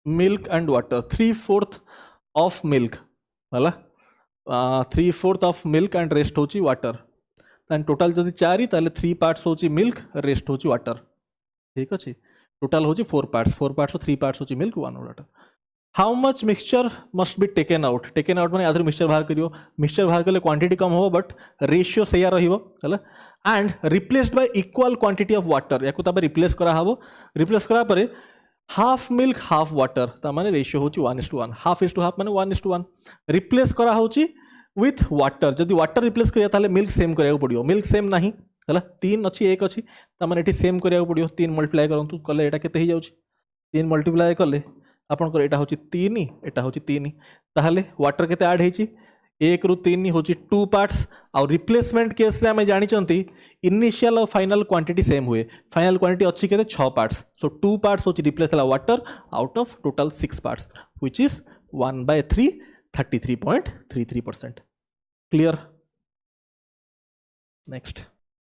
milk and water 3/4 of milk है 3/4 of milk and rest होची water and total जदि 4 ताले 3 पार्ट्स होची मिल्क रेस्ट होची वाटर ठीक अच्छे टोटाल होची 4 पार्ट्स 3 पार्ट्स होची milk 1 water how much mixture must be taken out माने आधर मिक्सचर बाहर करियो मिक्सचर बाहर कले क्वांटिटी कम हो बट रेशियो सेया रहिबो हला and replaced by equal quantity of water याकू तापर रिप्लेस करा हबो रिप्लेस करा परे हाफ मिल्क हाफ वाटर ता माने रेशियो होची 1:1 हाफ इज टू हाफ माने 1:1 रिप्लेस करा होची विथ वाटर जदि वाटर रिप्लेस करिया ताले मिल्क सेम करिया पड़ियो मिल्क सेम नाही हला 3 अछि 1 अछि ता माने एठी सेम करिया पड़ियो 3 मल्टीप्लाई करंतु कले एटा केते ही जाउची 3 मल्टीप्लाई कले आपनकर एटा होची 3 एटा होची 3 ताहले वाटर केते ऐड हेची 1 रु 3 होची 2 पार्ट्स आ रिप्लेसमेंट केस से हमें जानी चंती इनिशियल और फाइनल क्वांटिटी सेम हुए फाइनल क्वांटिटी अच्छी केते 6 पार्ट्स सो 2 पार्ट्स होची रिप्लेस हला water out of total 6 parts which is 1/3 33.33% clear next